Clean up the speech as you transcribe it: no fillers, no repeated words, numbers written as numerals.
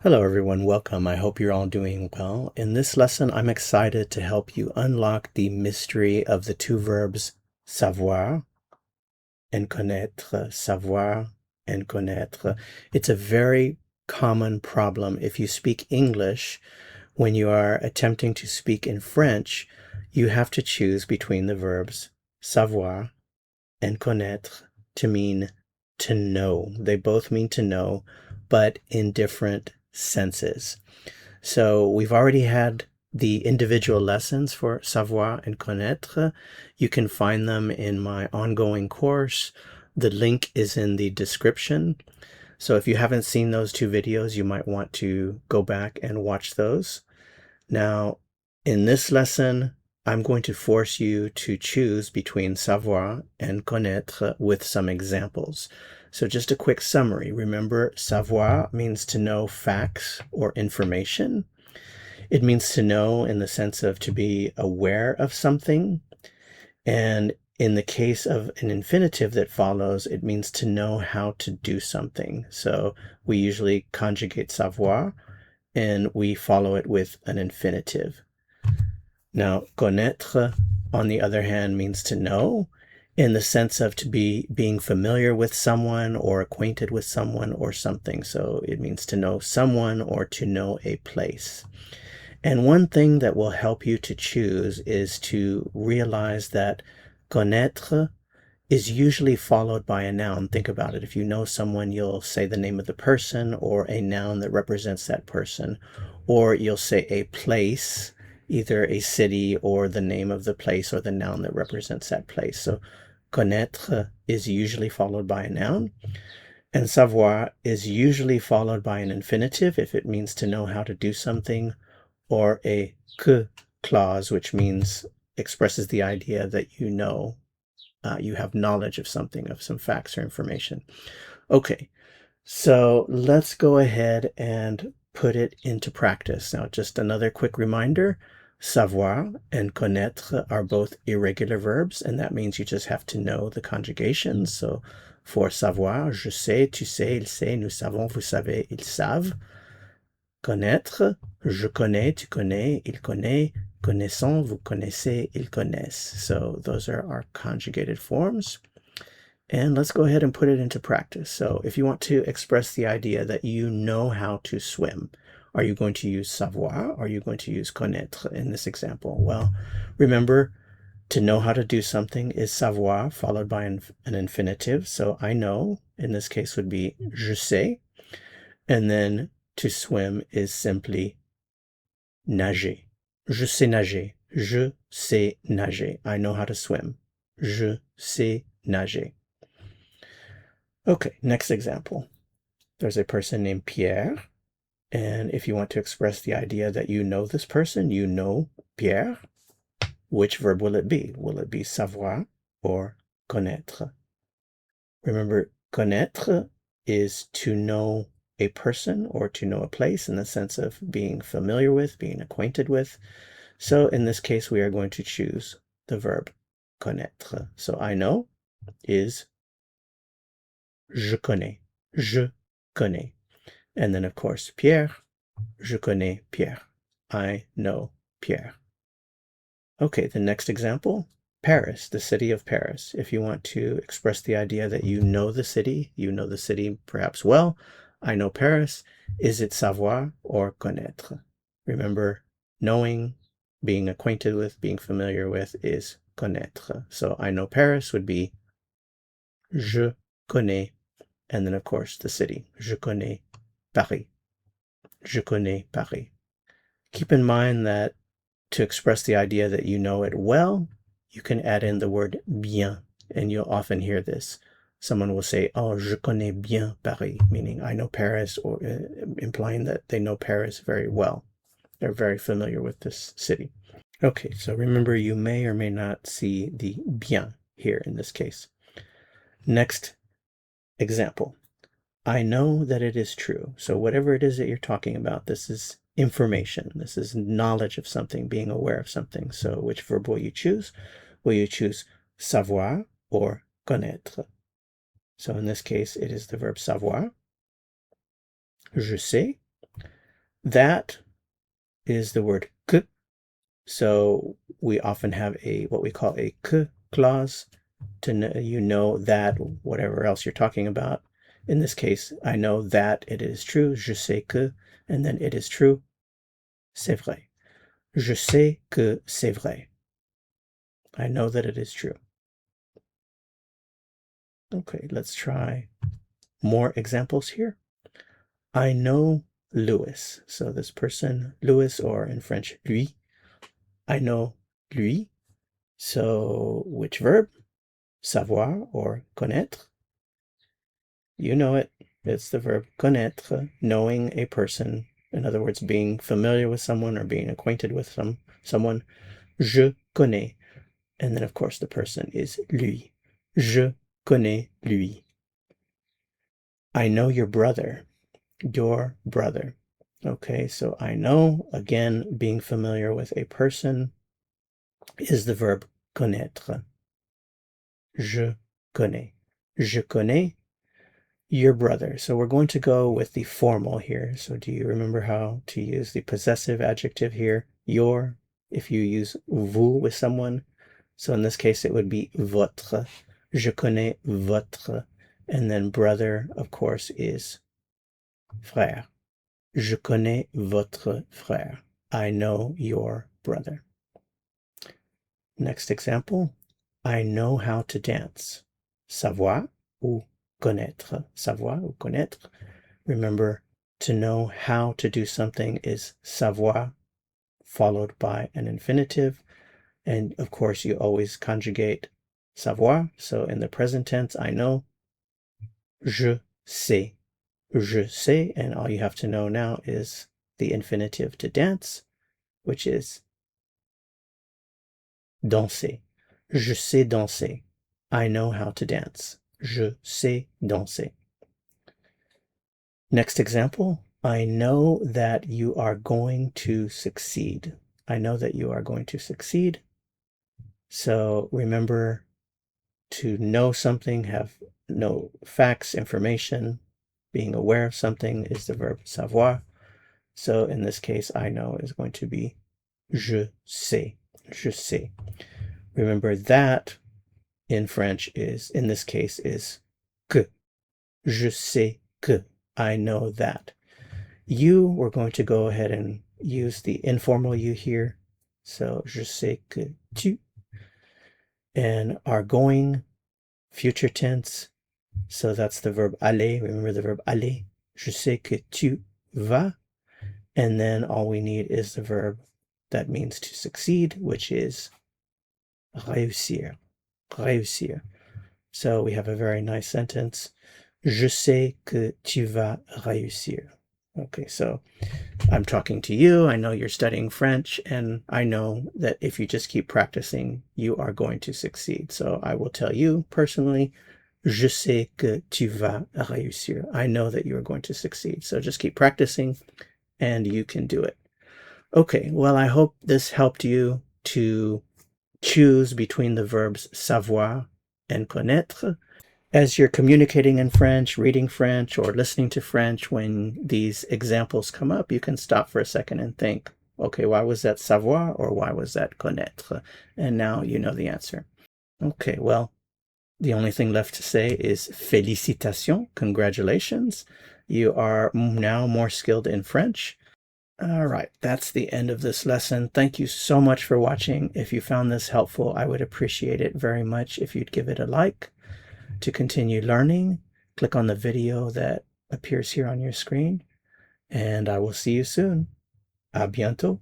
Hello everyone, welcome. I hope you're all doing well. In this lesson, I'm excited to help you unlock the mystery of the two verbs savoir and connaître, savoir and connaître. It's a very common problem. If you speak English, when you are attempting to speak in French, you have to choose between the verbs savoir and connaître to mean to know. They both mean to know, but in different senses. So we've already had the individual lessons for savoir and connaître. You can find them in my ongoing course. The link is in the description. So if you haven't seen those two videos, you might want to go back and watch those. Now, in this lesson, I'm going to force you to choose between savoir and connaître with some examples. So just a quick summary. Remember, savoir means to know facts or information. It means to know in the sense of to be aware of something. And in the case of an infinitive that follows, it means to know how to do something. So we usually conjugate savoir and we follow it with an infinitive. Now, connaître, on the other hand, means to know in the sense of to be being familiar with someone or acquainted with someone or something. So it means to know someone or to know a place. And one thing that will help you to choose is to realize that connaître is usually followed by a noun. Think about it. If you know someone, you'll say the name of the person or a noun that represents that person. Or you'll say a place, either a city or the name of the place or the noun that represents that place. So connaître is usually followed by a noun. And savoir is usually followed by an infinitive if it means to know how to do something, or a que clause, which means expresses the idea that you know, you have knowledge of something, of some facts or information. Okay, so let's go ahead and put it into practice. Now, just another quick reminder, savoir and connaître are both irregular verbs, and that means you just have to know the conjugations. So for savoir, je sais, tu sais, il sait, nous savons, vous savez, ils savent. Connaître, je connais, tu connais, il connaît, connaissons, vous connaissez, ils connaissent. So those are our conjugated forms. And let's go ahead and put it into practice. So if you want to express the idea that you know how to swim, are you going to use savoir? Or are you going to use connaître in this example? Well, remember, to know how to do something is savoir followed by an infinitive. So I know, in this case, would be je sais. And then to swim is simply nager. Je sais nager. Je sais nager. I know how to swim. Je sais nager. Okay, next example. There's a person named Pierre, and if you want to express the idea that you know this person, you know Pierre, which verb will it be? Will it be savoir or connaître? Remember, connaître is to know a person or to know a place in the sense of being familiar with, being acquainted with. So in this case, we are going to choose the verb connaître. So I know is je connais, je connais. And then, of course, Pierre, je connais Pierre. I know Pierre. Okay, the next example, Paris, the city of Paris. If you want to express the idea that you know the city perhaps well, I know Paris. Is it savoir or connaître? Remember, knowing, being acquainted with, being familiar with is connaître. So I know Paris would be je connais, and then of course the city. Je connais Paris. Je connais Paris. Keep in mind that to express the idea that you know it well, you can add in the word bien, and you'll often hear this. Someone will say, oh, je connais bien Paris, meaning I know Paris, or implying that they know Paris very well. They're very familiar with this city. Okay, so remember, you may or may not see the bien here in this case. Next example. I know that it is true. So whatever it is that you're talking about, this is information. This is knowledge of something, being aware of something. So which verb will you choose? Will you choose savoir or connaître? So in this case, it is the verb savoir. Je sais. That is the word que. So we often have what we call a que clause to know that whatever else you're talking about. In this case, I know that it is true. Je sais que, and then it is true. C'est vrai. Je sais que c'est vrai. I know that it is true. Okay, let's try more examples here. I know Louis. So this person, Louis, or in French, lui. I know lui. So which verb? Savoir or connaître. You know it. It's the verb connaître, knowing a person. In other words, being familiar with someone or being acquainted with someone. Je connais. And then, of course, the person is lui. Je connais lui. I know your brother. Your brother. Okay, so I know, again, being familiar with a person is the verb connaître. Je connais. Je connais your brother. So we're going to go with the formal here. So do you remember how to use the possessive adjective here? Your, if you use vous with someone. So in this case, it would be votre. Je connais votre. And then brother, of course, is frère. Je connais votre frère. I know your brother. Next example. I know how to dance. Savoir ou connaître. Savoir ou connaître. Remember, to know how to do something is savoir, followed by an infinitive. And of course, you always conjugate savoir. So in the present tense, I know. Je sais. Je sais. And all you have to know now is the infinitive to dance, which is danser. Je sais danser. I know how to dance. Je sais danser. Next example, I know that you are going to succeed. I know that you are going to succeed. So remember, to know something, have no facts, information, being aware of something is the verb savoir. So in this case, I know is going to be je sais. Je sais. Remember that in French is, in this case, is que. Je sais que. I know that. You, we're going to go ahead and use the informal you here. So, je sais que tu. And are going, future tense. So that's the verb aller. Remember the verb aller. Je sais que tu vas. And then all we need is the verb that means to succeed, which is réussir. Réussir. So we have a very nice sentence. Je sais que tu vas réussir. Okay, so I'm talking to you. I know you're studying French, and I know that if you just keep practicing, you are going to succeed. So I will tell you personally, je sais que tu vas réussir. I know that you are going to succeed. So just keep practicing, and you can do it. Okay, well, I hope this helped you to choose between the verbs savoir and connaître. As you're communicating in French, reading French, or listening to French, when these examples come up, you can stop for a second and think, okay, why was that savoir or why was that connaître? And now you know the answer. Okay, well, the only thing left to say is félicitations, congratulations. You are now more skilled in French. All right, that's the end of this lesson. Thank you so much for watching. If you found this helpful, I would appreciate it very much if you'd give it a like. To continue learning, click on the video that appears here on your screen, and I will see you soon. À bientôt.